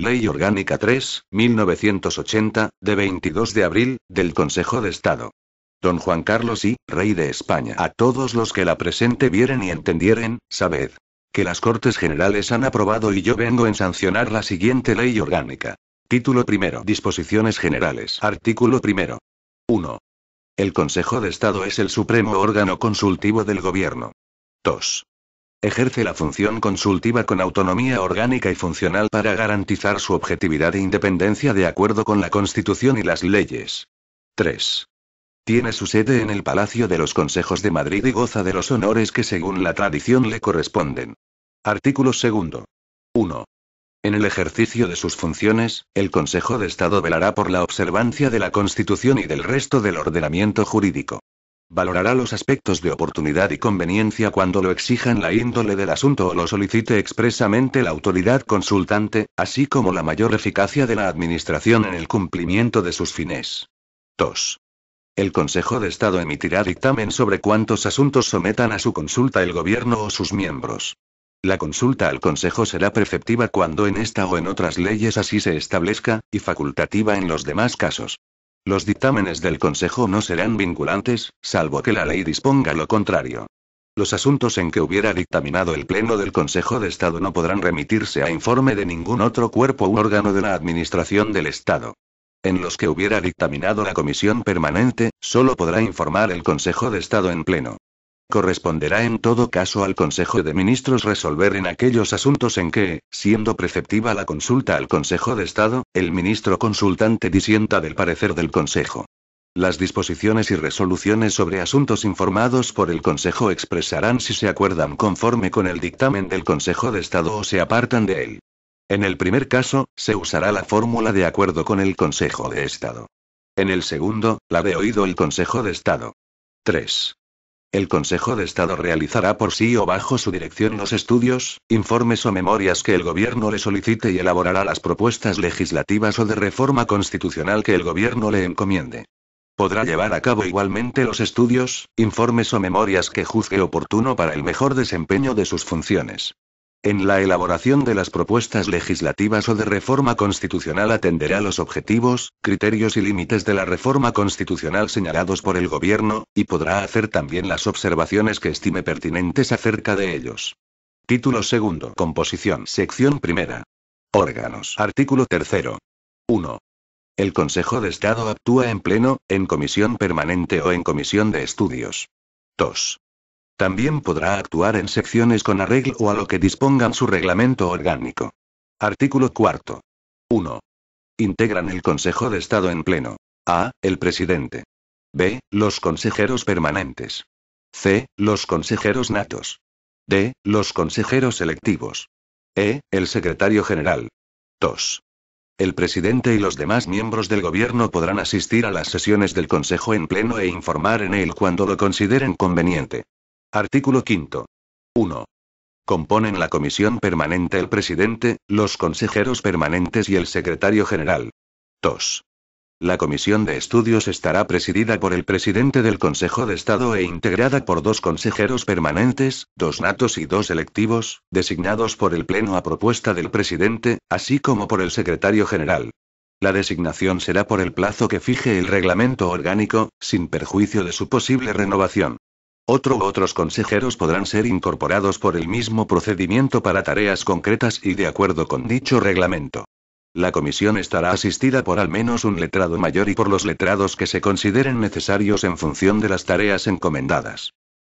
Ley Orgánica 3, 1980, de 22 de abril, del Consejo de Estado. Don Juan Carlos I, Rey de España. A todos los que la presente vieren y entendieren, sabed que las Cortes Generales han aprobado y yo vengo en sancionar la siguiente Ley Orgánica. Título primero. Disposiciones Generales. Artículo primero. 1. El Consejo de Estado es el supremo órgano consultivo del Gobierno. 2. Ejerce la función consultiva con autonomía orgánica y funcional para garantizar su objetividad e independencia de acuerdo con la Constitución y las leyes. 3. Tiene su sede en el Palacio de los Consejos de Madrid y goza de los honores que según la tradición le corresponden. Artículo segundo. 1. En el ejercicio de sus funciones, el Consejo de Estado velará por la observancia de la Constitución y del resto del ordenamiento jurídico. Valorará los aspectos de oportunidad y conveniencia cuando lo exijan la índole del asunto o lo solicite expresamente la autoridad consultante, así como la mayor eficacia de la Administración en el cumplimiento de sus fines. 2. El Consejo de Estado emitirá dictamen sobre cuántos asuntos sometan a su consulta el Gobierno o sus miembros. La consulta al Consejo será preceptiva cuando en esta o en otras leyes así se establezca, y facultativa en los demás casos. Los dictámenes del Consejo no serán vinculantes, salvo que la ley disponga lo contrario. Los asuntos en que hubiera dictaminado el Pleno del Consejo de Estado no podrán remitirse a informe de ningún otro cuerpo u órgano de la Administración del Estado. En los que hubiera dictaminado la Comisión Permanente, solo podrá informar el Consejo de Estado en pleno. Corresponderá en todo caso al Consejo de Ministros resolver en aquellos asuntos en que, siendo preceptiva la consulta al Consejo de Estado, el ministro consultante disienta del parecer del Consejo. Las disposiciones y resoluciones sobre asuntos informados por el Consejo expresarán si se acuerdan conforme con el dictamen del Consejo de Estado o se apartan de él. En el primer caso, se usará la fórmula de acuerdo con el Consejo de Estado. En el segundo, la de oído el Consejo de Estado. 3. El Consejo de Estado realizará por sí o bajo su dirección los estudios, informes o memorias que el Gobierno le solicite y elaborará las propuestas legislativas o de reforma constitucional que el Gobierno le encomiende. Podrá llevar a cabo igualmente los estudios, informes o memorias que juzgue oportuno para el mejor desempeño de sus funciones. En la elaboración de las propuestas legislativas o de reforma constitucional atenderá los objetivos, criterios y límites de la reforma constitucional señalados por el Gobierno, y podrá hacer también las observaciones que estime pertinentes acerca de ellos. Título segundo. Composición. Sección primera. Órganos. Artículo tercero. 1. El Consejo de Estado actúa en pleno, en comisión permanente o en comisión de estudios. 2. También podrá actuar en secciones con arreglo a lo que dispongan su reglamento orgánico. Artículo cuarto. 1. Integran el Consejo de Estado en pleno. A. El presidente. B. Los consejeros permanentes. C. Los consejeros natos. D. Los consejeros electivos. E. El secretario general. 2. El presidente y los demás miembros del Gobierno podrán asistir a las sesiones del Consejo en pleno e informar en él cuando lo consideren conveniente. Artículo quinto. 1. Componen la comisión permanente el presidente, los consejeros permanentes y el secretario general. 2. La comisión de estudios estará presidida por el presidente del Consejo de Estado e integrada por 2 consejeros permanentes, 2 natos y 2 electivos, designados por el Pleno a propuesta del presidente, así como por el secretario general. La designación será por el plazo que fije el reglamento orgánico, sin perjuicio de su posible renovación. Otros consejeros podrán ser incorporados por el mismo procedimiento para tareas concretas y de acuerdo con dicho reglamento. La comisión estará asistida por al menos un letrado mayor y por los letrados que se consideren necesarios en función de las tareas encomendadas.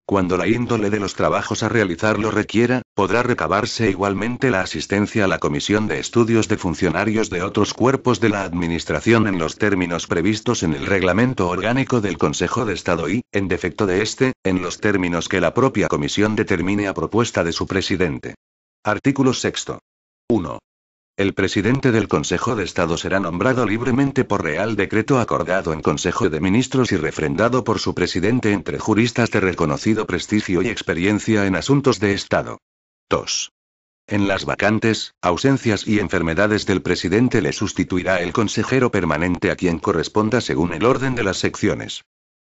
Cuando la índole de los trabajos a realizar lo requiera, podrá recabarse igualmente la asistencia a la comisión de estudios de funcionarios de otros cuerpos de la Administración en los términos previstos en el reglamento orgánico del Consejo de Estado y, en defecto de este, en los términos que la propia comisión determine a propuesta de su presidente. Artículo sexto. 1. El presidente del Consejo de Estado será nombrado libremente por real decreto acordado en Consejo de Ministros y refrendado por su presidente entre juristas de reconocido prestigio y experiencia en asuntos de Estado. 2. En las vacantes, ausencias y enfermedades del presidente le sustituirá el consejero permanente a quien corresponda según el orden de las secciones.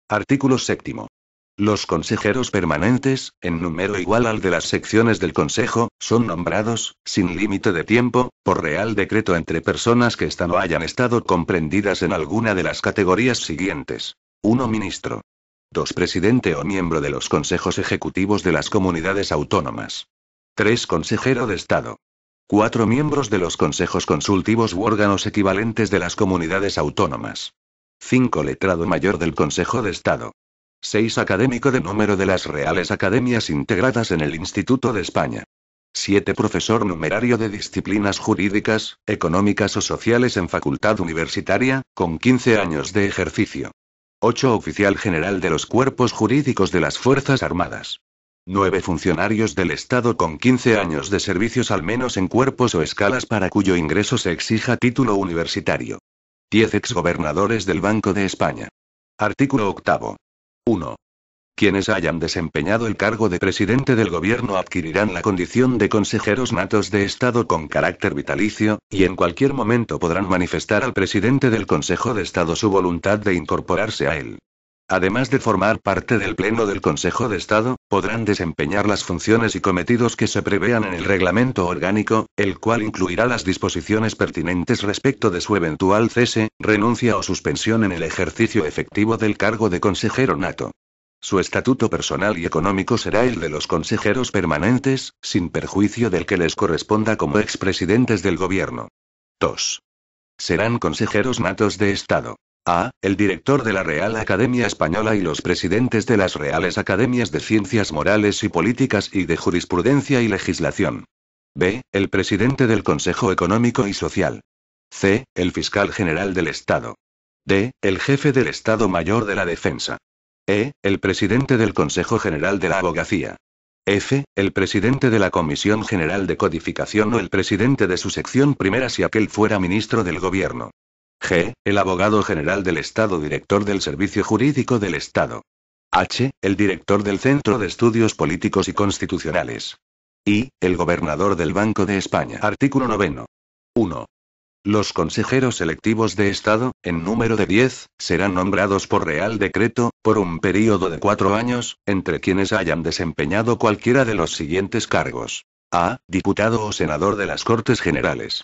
Artículo séptimo. Los consejeros permanentes, en número igual al de las secciones del Consejo, son nombrados, sin límite de tiempo, por Real Decreto entre personas que están o hayan estado comprendidas en alguna de las categorías siguientes. 1. Ministro. 2. Presidente o miembro de los consejos ejecutivos de las comunidades autónomas. 3. Consejero de Estado. 4. Miembros de los consejos consultivos u órganos equivalentes de las comunidades autónomas. 5. Letrado mayor del Consejo de Estado. 6. Académico de número de las Reales Academias integradas en el Instituto de España. 7. Profesor numerario de disciplinas jurídicas, económicas o sociales en facultad universitaria, con 15 años de ejercicio. 8. Oficial general de los cuerpos jurídicos de las Fuerzas Armadas. 9. Funcionarios del Estado con 15 años de servicios al menos en cuerpos o escalas para cuyo ingreso se exija título universitario. 10. Exgobernadores del Banco de España. Artículo 8. 1. Quienes hayan desempeñado el cargo de presidente del gobierno adquirirán la condición de consejeros natos de Estado con carácter vitalicio, y en cualquier momento podrán manifestar al presidente del Consejo de Estado su voluntad de incorporarse a él. Además de formar parte del Pleno del Consejo de Estado, podrán desempeñar las funciones y cometidos que se prevean en el reglamento orgánico, el cual incluirá las disposiciones pertinentes respecto de su eventual cese, renuncia o suspensión en el ejercicio efectivo del cargo de consejero nato. Su estatuto personal y económico será el de los consejeros permanentes, sin perjuicio del que les corresponda como expresidentes del gobierno. 2. Serán consejeros natos de Estado. A. El director de la Real Academia Española y los presidentes de las Reales Academias de Ciencias Morales y Políticas y de Jurisprudencia y Legislación. B. El presidente del Consejo Económico y Social. C. El fiscal general del Estado. D. El jefe del Estado Mayor de la Defensa. E. El presidente del Consejo General de la Abogacía. F. El presidente de la Comisión General de Codificación o el presidente de su sección primera si aquel fuera ministro del Gobierno. G. El abogado general del Estado, director del Servicio Jurídico del Estado. H. El director del Centro de Estudios Políticos y Constitucionales. I. El gobernador del Banco de España. Artículo 9. 1. Los consejeros electivos de Estado, en número de 10, serán nombrados por Real Decreto, por un período de 4 años, entre quienes hayan desempeñado cualquiera de los siguientes cargos. A. Diputado o senador de las Cortes Generales.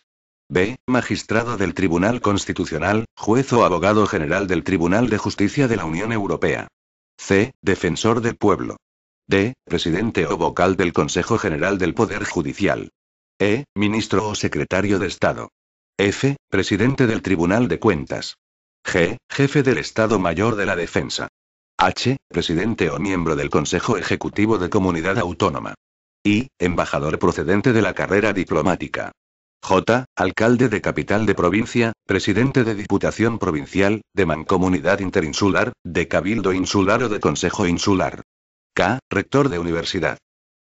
B. Magistrado del Tribunal Constitucional, juez o abogado general del Tribunal de Justicia de la Unión Europea. C. Defensor del Pueblo. D. Presidente o vocal del Consejo General del Poder Judicial. E. Ministro o secretario de Estado. F. Presidente del Tribunal de Cuentas. G. Jefe del Estado Mayor de la Defensa. H. Presidente o miembro del Consejo Ejecutivo de Comunidad Autónoma. I. Embajador procedente de la carrera diplomática. J. Alcalde de capital de provincia, presidente de Diputación Provincial, de Mancomunidad Interinsular, de Cabildo Insular o de Consejo Insular. K. Rector de Universidad.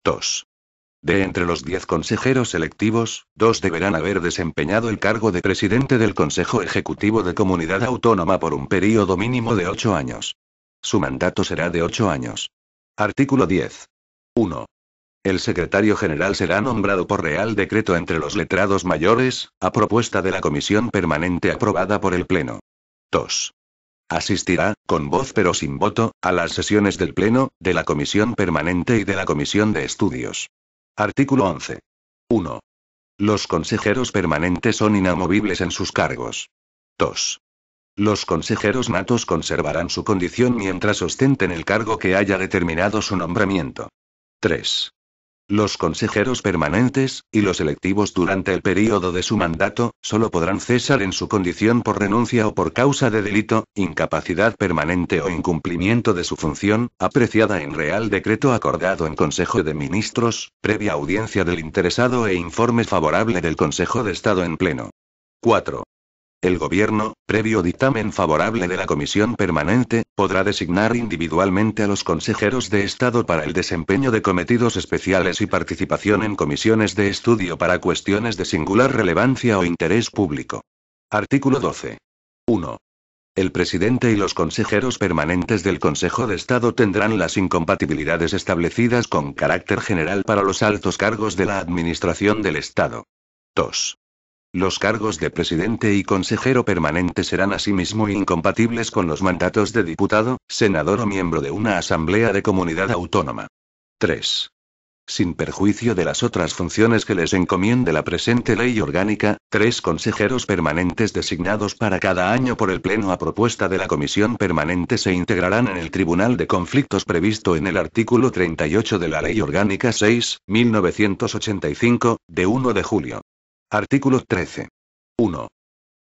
2. De entre los 10 consejeros electivos, 2 deberán haber desempeñado el cargo de presidente del Consejo Ejecutivo de Comunidad Autónoma por un período mínimo de 8 años. Su mandato será de 8 años. Artículo 10. 1. El secretario general será nombrado por Real Decreto entre los letrados mayores, a propuesta de la comisión permanente aprobada por el Pleno. 2. Asistirá, con voz pero sin voto, a las sesiones del Pleno, de la comisión permanente y de la comisión de estudios. Artículo 11. 1. Los consejeros permanentes son inamovibles en sus cargos. 2. Los consejeros natos conservarán su condición mientras ostenten el cargo que haya determinado su nombramiento. 3. Los consejeros permanentes, y los electivos durante el período de su mandato, solo podrán cesar en su condición por renuncia o por causa de delito, incapacidad permanente o incumplimiento de su función, apreciada en Real Decreto acordado en Consejo de Ministros, previa audiencia del interesado e informe favorable del Consejo de Estado en pleno. 4. El Gobierno, previo dictamen favorable de la Comisión Permanente, podrá designar individualmente a los consejeros de Estado para el desempeño de cometidos especiales y participación en comisiones de estudio para cuestiones de singular relevancia o interés público. Artículo 12. 1. El presidente y los consejeros permanentes del Consejo de Estado tendrán las incompatibilidades establecidas con carácter general para los altos cargos de la Administración del Estado. 2. Los cargos de presidente y consejero permanente serán asimismo incompatibles con los mandatos de diputado, senador o miembro de una asamblea de comunidad autónoma. 3. Sin perjuicio de las otras funciones que les encomiende la presente ley orgánica, 3 consejeros permanentes designados para cada año por el Pleno a propuesta de la Comisión Permanente se integrarán en el Tribunal de Conflictos previsto en el artículo 38 de la Ley Orgánica 6/1985, de 1 de julio. Artículo 13. 1.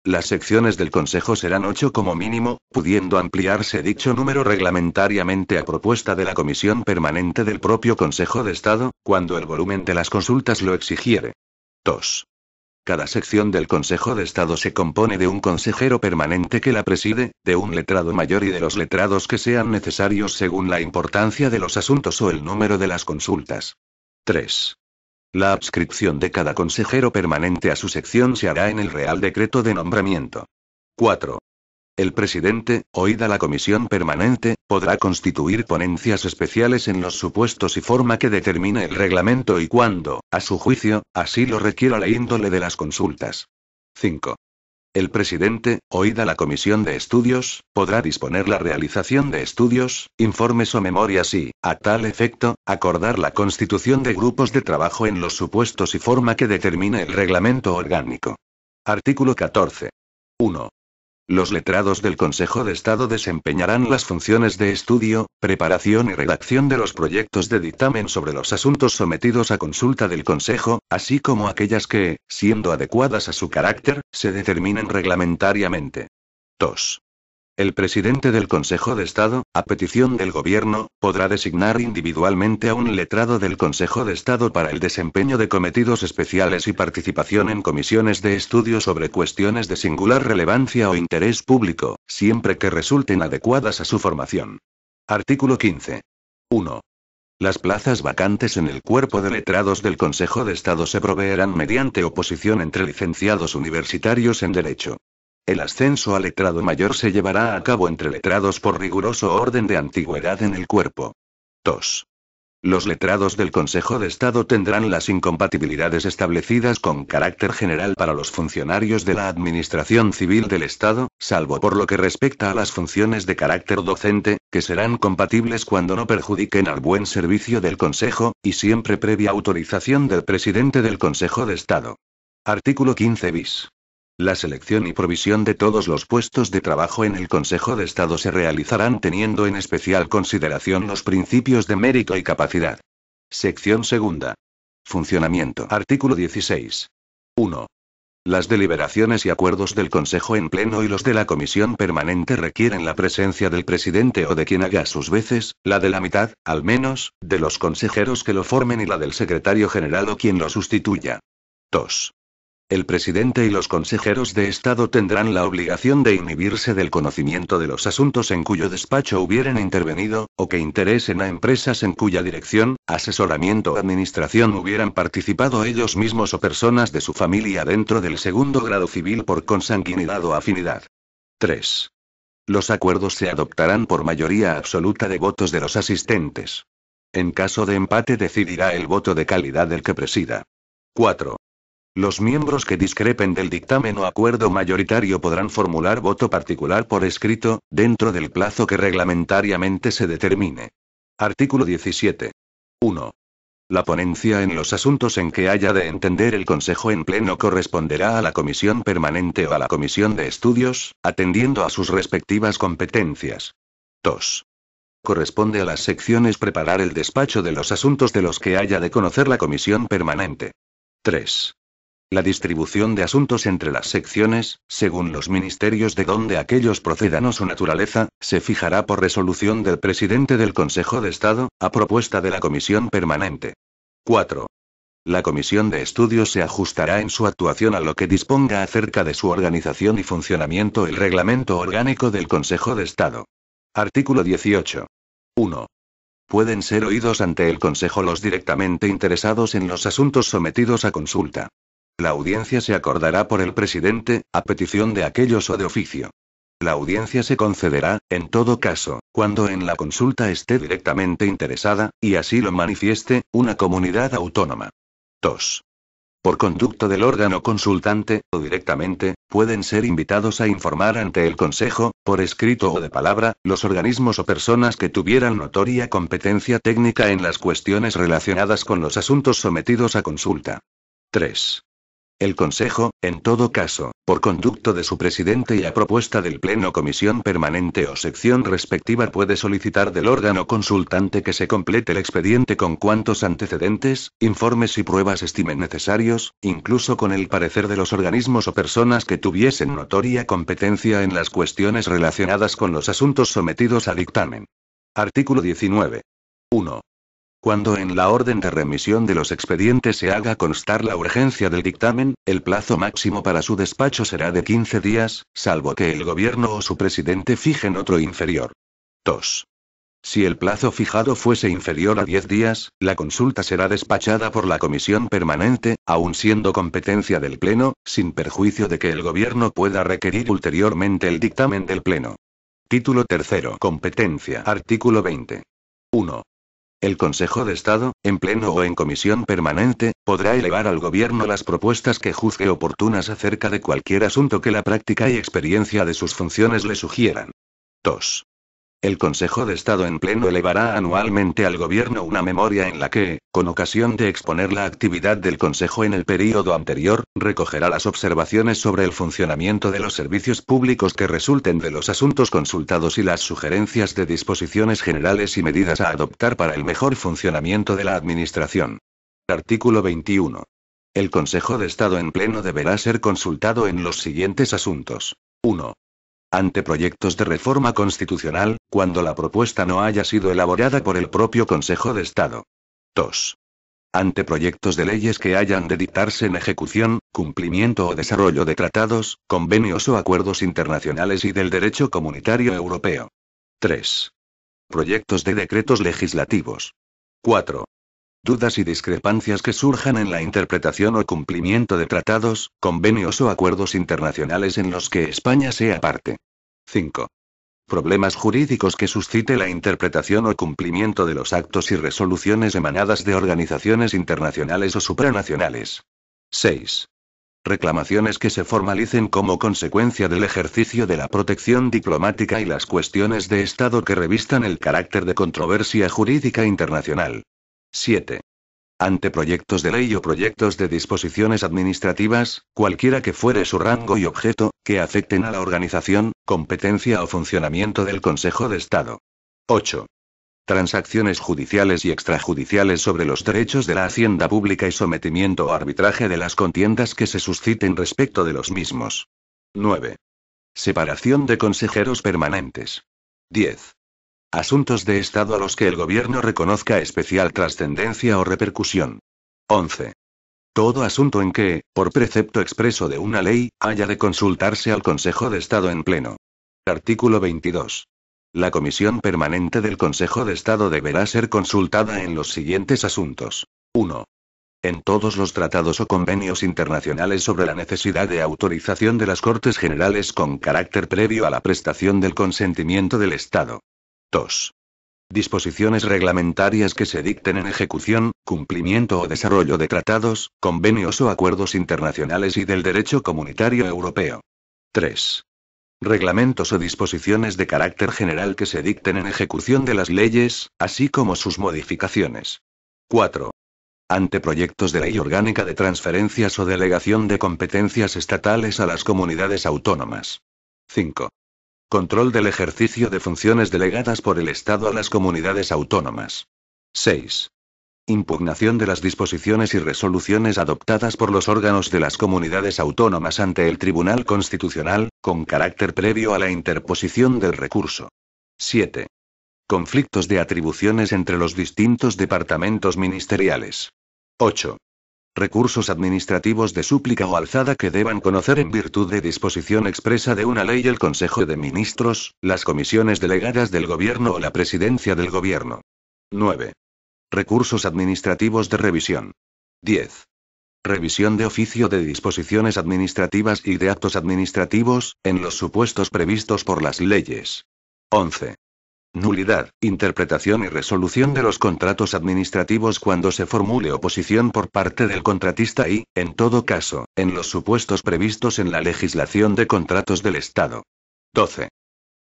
Las secciones del Consejo serán 8 como mínimo, pudiendo ampliarse dicho número reglamentariamente a propuesta de la Comisión Permanente del propio Consejo de Estado, cuando el volumen de las consultas lo exigiere. 2. Cada sección del Consejo de Estado se compone de un consejero permanente que la preside, de un letrado mayor y de los letrados que sean necesarios según la importancia de los asuntos o el número de las consultas. 3. La adscripción de cada consejero permanente a su sección se hará en el Real Decreto de Nombramiento. 4. El presidente, oída la comisión permanente, podrá constituir ponencias especiales en los supuestos y forma que determine el reglamento y cuando, a su juicio, así lo requiera la índole de las consultas. 5. El presidente, oída la comisión de estudios, podrá disponer la realización de estudios, informes o memorias y, a tal efecto, acordar la constitución de grupos de trabajo en los supuestos y forma que determine el reglamento orgánico. Artículo 14. 1. Los letrados del Consejo de Estado desempeñarán las funciones de estudio, preparación y redacción de los proyectos de dictamen sobre los asuntos sometidos a consulta del Consejo, así como aquellas que, siendo adecuadas a su carácter, se determinen reglamentariamente. 2. El presidente del Consejo de Estado, a petición del Gobierno, podrá designar individualmente a un letrado del Consejo de Estado para el desempeño de cometidos especiales y participación en comisiones de estudio sobre cuestiones de singular relevancia o interés público, siempre que resulten adecuadas a su formación. Artículo 15. 1. Las plazas vacantes en el cuerpo de letrados del Consejo de Estado se proveerán mediante oposición entre licenciados universitarios en Derecho. El ascenso a letrado mayor se llevará a cabo entre letrados por riguroso orden de antigüedad en el cuerpo. 2. Los letrados del Consejo de Estado tendrán las incompatibilidades establecidas con carácter general para los funcionarios de la Administración Civil del Estado, salvo por lo que respecta a las funciones de carácter docente, que serán compatibles cuando no perjudiquen al buen servicio del Consejo, y siempre previa autorización del presidente del Consejo de Estado. Artículo 15 bis. La selección y provisión de todos los puestos de trabajo en el Consejo de Estado se realizarán teniendo en especial consideración los principios de mérito y capacidad. Sección segunda. Funcionamiento. Artículo 16. 1. Las deliberaciones y acuerdos del Consejo en pleno y los de la Comisión Permanente requieren la presencia del presidente o de quien haga sus veces, la de la mitad, al menos, de los consejeros que lo formen y la del secretario general o quien lo sustituya. 2. El presidente y los consejeros de Estado tendrán la obligación de inhibirse del conocimiento de los asuntos en cuyo despacho hubieren intervenido, o que interesen a empresas en cuya dirección, asesoramiento o administración hubieran participado ellos mismos o personas de su familia dentro del segundo grado civil por consanguinidad o afinidad. 3. Los acuerdos se adoptarán por mayoría absoluta de votos de los asistentes. En caso de empate decidirá el voto de calidad del que presida. 4. Los miembros que discrepen del dictamen o acuerdo mayoritario podrán formular voto particular por escrito, dentro del plazo que reglamentariamente se determine. Artículo 17. 1. La ponencia en los asuntos en que haya de entender el Consejo en pleno corresponderá a la Comisión Permanente o a la Comisión de Estudios, atendiendo a sus respectivas competencias. 2. Corresponde a las secciones preparar el despacho de los asuntos de los que haya de conocer la Comisión Permanente. 3. La distribución de asuntos entre las secciones, según los ministerios de donde aquellos procedan o su naturaleza, se fijará por resolución del presidente del Consejo de Estado, a propuesta de la Comisión Permanente. 4. La Comisión de Estudios se ajustará en su actuación a lo que disponga acerca de su organización y funcionamiento el Reglamento Orgánico del Consejo de Estado. Artículo 18. 1. Pueden ser oídos ante el Consejo los directamente interesados en los asuntos sometidos a consulta. La audiencia se acordará por el presidente, a petición de aquellos o de oficio. La audiencia se concederá, en todo caso, cuando en la consulta esté directamente interesada, y así lo manifieste, una comunidad autónoma. 2. Por conducto del órgano consultante, o directamente, pueden ser invitados a informar ante el Consejo, por escrito o de palabra, los organismos o personas que tuvieran notoria competencia técnica en las cuestiones relacionadas con los asuntos sometidos a consulta. 3. El Consejo, en todo caso, por conducto de su presidente y a propuesta del Pleno, comisión permanente o sección respectiva, puede solicitar del órgano consultante que se complete el expediente con cuantos antecedentes, informes y pruebas estimen necesarios, incluso con el parecer de los organismos o personas que tuviesen notoria competencia en las cuestiones relacionadas con los asuntos sometidos a dictamen. Artículo 19. 1. Cuando en la orden de remisión de los expedientes se haga constar la urgencia del dictamen, el plazo máximo para su despacho será de 15 días, salvo que el Gobierno o su presidente fijen otro inferior. 2. Si el plazo fijado fuese inferior a 10 días, la consulta será despachada por la comisión permanente, aun siendo competencia del Pleno, sin perjuicio de que el Gobierno pueda requerir ulteriormente el dictamen del Pleno. Título 3. Competencia. Artículo 20. 1. El Consejo de Estado, en pleno o en comisión permanente, podrá elevar al Gobierno las propuestas que juzgue oportunas acerca de cualquier asunto que la práctica y experiencia de sus funciones le sugieran. 2. El Consejo de Estado en pleno elevará anualmente al Gobierno una memoria en la que, con ocasión de exponer la actividad del Consejo en el período anterior, recogerá las observaciones sobre el funcionamiento de los servicios públicos que resulten de los asuntos consultados y las sugerencias de disposiciones generales y medidas a adoptar para el mejor funcionamiento de la Administración. Artículo 21. El Consejo de Estado en pleno deberá ser consultado en los siguientes asuntos. 1. Ante proyectos de reforma constitucional, cuando la propuesta no haya sido elaborada por el propio Consejo de Estado. 2. Ante proyectos de leyes que hayan de dictarse en ejecución, cumplimiento o desarrollo de tratados, convenios o acuerdos internacionales y del derecho comunitario europeo. 3. Proyectos de decretos legislativos. 4. Dudas y discrepancias que surjan en la interpretación o cumplimiento de tratados, convenios o acuerdos internacionales en los que España sea parte. 5. Problemas jurídicos que suscite la interpretación o cumplimiento de los actos y resoluciones emanadas de organizaciones internacionales o supranacionales. 6. Reclamaciones que se formalicen como consecuencia del ejercicio de la protección diplomática y las cuestiones de Estado que revistan el carácter de controversia jurídica internacional. 7. Ante proyectos de ley o proyectos de disposiciones administrativas, cualquiera que fuere su rango y objeto, que afecten a la organización, competencia o funcionamiento del Consejo de Estado. 8. Transacciones judiciales y extrajudiciales sobre los derechos de la hacienda pública y sometimiento o arbitraje de las contiendas que se susciten respecto de los mismos. 9. Separación de consejeros permanentes. 10. Asuntos de Estado a los que el Gobierno reconozca especial trascendencia o repercusión. 11. Todo asunto en que, por precepto expreso de una ley, haya de consultarse al Consejo de Estado en pleno. Artículo 22. La Comisión Permanente del Consejo de Estado deberá ser consultada en los siguientes asuntos. 1. En todos los tratados o convenios internacionales sobre la necesidad de autorización de las Cortes Generales con carácter previo a la prestación del consentimiento del Estado. 2. Disposiciones reglamentarias que se dicten en ejecución, cumplimiento o desarrollo de tratados, convenios o acuerdos internacionales y del derecho comunitario europeo. 3. Reglamentos o disposiciones de carácter general que se dicten en ejecución de las leyes, así como sus modificaciones. 4. Ante proyectos de ley orgánica de transferencias o delegación de competencias estatales a las comunidades autónomas. 5. Control del ejercicio de funciones delegadas por el Estado a las comunidades autónomas. 6. Impugnación de las disposiciones y resoluciones adoptadas por los órganos de las comunidades autónomas ante el Tribunal Constitucional, con carácter previo a la interposición del recurso. 7. Conflictos de atribuciones entre los distintos departamentos ministeriales. 8. Recursos administrativos de súplica o alzada que deban conocer en virtud de disposición expresa de una ley el Consejo de Ministros, las comisiones delegadas del Gobierno o la Presidencia del Gobierno. 9. Recursos administrativos de revisión. 10. Revisión de oficio de disposiciones administrativas y de actos administrativos, en los supuestos previstos por las leyes. 11. Nulidad, interpretación y resolución de los contratos administrativos cuando se formule oposición por parte del contratista y, en todo caso, en los supuestos previstos en la legislación de contratos del Estado. 12.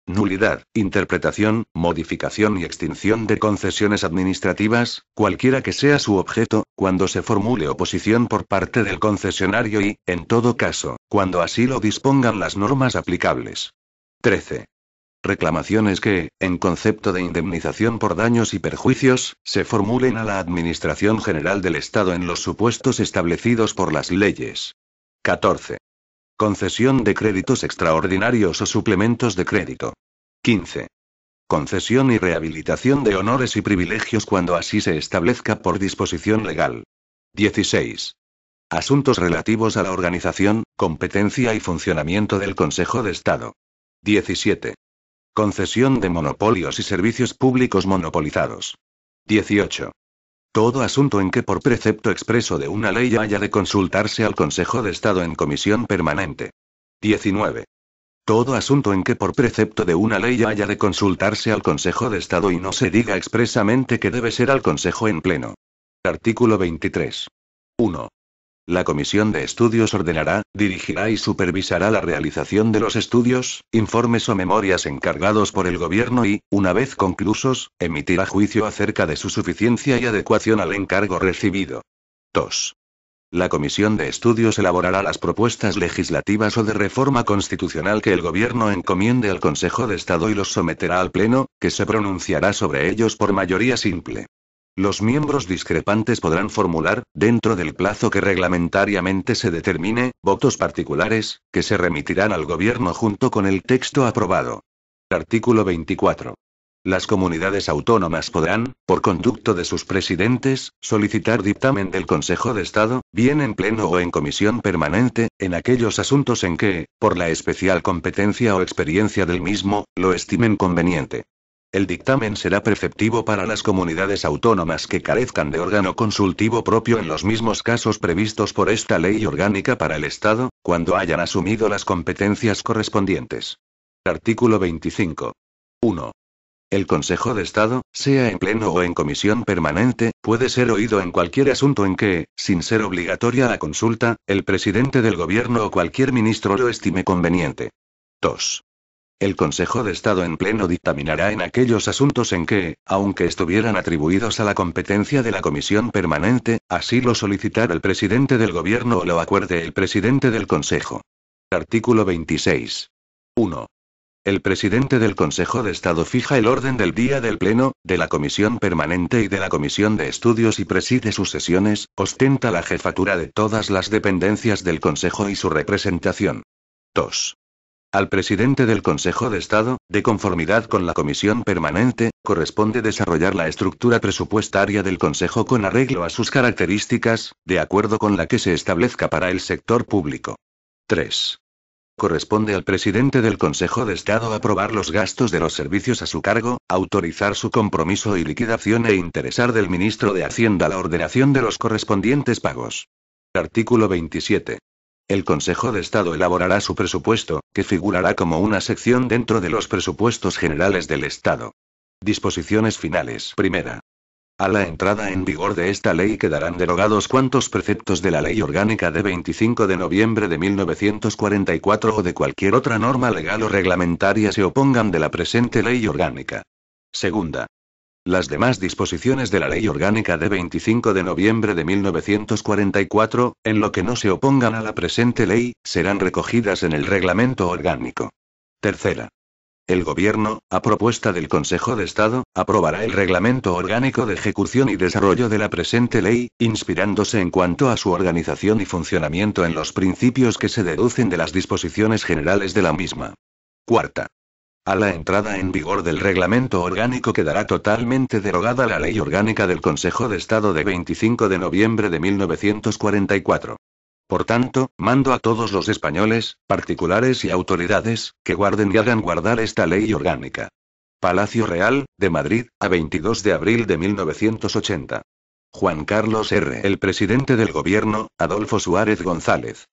Nulidad, interpretación, modificación y extinción de concesiones administrativas, cualquiera que sea su objeto, cuando se formule oposición por parte del concesionario y, en todo caso, cuando así lo dispongan las normas aplicables. 13. Reclamaciones que, en concepto de indemnización por daños y perjuicios, se formulen a la Administración General del Estado en los supuestos establecidos por las leyes. 14. Concesión de créditos extraordinarios o suplementos de crédito. 15. Concesión y rehabilitación de honores y privilegios cuando así se establezca por disposición legal. 16. Asuntos relativos a la organización, competencia y funcionamiento del Consejo de Estado. 17. Concesión de monopolios y servicios públicos monopolizados. 18. Todo asunto en que por precepto expreso de una ley haya de consultarse al Consejo de Estado en comisión permanente. 19. Todo asunto en que por precepto de una ley haya de consultarse al Consejo de Estado y no se diga expresamente que debe ser al Consejo en pleno. Artículo 23. 1. La Comisión de Estudios ordenará, dirigirá y supervisará la realización de los estudios, informes o memorias encargados por el Gobierno y, una vez conclusos, emitirá juicio acerca de su suficiencia y adecuación al encargo recibido. 2. La Comisión de Estudios elaborará las propuestas legislativas o de reforma constitucional que el Gobierno encomiende al Consejo de Estado y los someterá al Pleno, que se pronunciará sobre ellos por mayoría simple. Los miembros discrepantes podrán formular, dentro del plazo que reglamentariamente se determine, votos particulares, que se remitirán al Gobierno junto con el texto aprobado. Artículo 24. Las comunidades autónomas podrán, por conducto de sus presidentes, solicitar dictamen del Consejo de Estado, bien en pleno o en comisión permanente, en aquellos asuntos en que, por la especial competencia o experiencia del mismo, lo estimen conveniente. El dictamen será preceptivo para las comunidades autónomas que carezcan de órgano consultivo propio en los mismos casos previstos por esta ley orgánica para el Estado, cuando hayan asumido las competencias correspondientes. Artículo 25. 1. El Consejo de Estado, sea en pleno o en comisión permanente, puede ser oído en cualquier asunto en que, sin ser obligatoria la consulta, el presidente del Gobierno o cualquier ministro lo estime conveniente. 2. El Consejo de Estado en pleno dictaminará en aquellos asuntos en que, aunque estuvieran atribuidos a la competencia de la comisión permanente, así lo solicitara el presidente del Gobierno o lo acuerde el presidente del Consejo. Artículo 26. 1. El presidente del Consejo de Estado fija el orden del día del Pleno, de la Comisión Permanente y de la Comisión de Estudios y preside sus sesiones, ostenta la jefatura de todas las dependencias del Consejo y su representación. 2. Al presidente del Consejo de Estado, de conformidad con la Comisión Permanente, corresponde desarrollar la estructura presupuestaria del Consejo con arreglo a sus características, de acuerdo con la que se establezca para el sector público. 3. Corresponde al presidente del Consejo de Estado aprobar los gastos de los servicios a su cargo, autorizar su compromiso y liquidación e interesar del ministro de Hacienda la ordenación de los correspondientes pagos. Artículo 27. El Consejo de Estado elaborará su presupuesto, que figurará como una sección dentro de los presupuestos generales del Estado. Disposiciones finales. Primera. A la entrada en vigor de esta ley quedarán derogados cuantos preceptos de la Ley Orgánica de 25 de noviembre de 1944 o de cualquier otra norma legal o reglamentaria se opongan de la presente Ley Orgánica. Segunda. Las demás disposiciones de la Ley Orgánica de 25 de noviembre de 1944, en lo que no se opongan a la presente ley, serán recogidas en el Reglamento Orgánico. Tercera. El Gobierno, a propuesta del Consejo de Estado, aprobará el Reglamento Orgánico de Ejecución y Desarrollo de la presente ley, inspirándose en cuanto a su organización y funcionamiento en los principios que se deducen de las disposiciones generales de la misma. Cuarta. A la entrada en vigor del Reglamento Orgánico quedará totalmente derogada la Ley Orgánica del Consejo de Estado de 25 de noviembre de 1944. Por tanto, mando a todos los españoles, particulares y autoridades, que guarden y hagan guardar esta Ley Orgánica. Palacio Real, de Madrid, a 22 de abril de 1980. Juan Carlos R. El presidente del Gobierno, Adolfo Suárez González.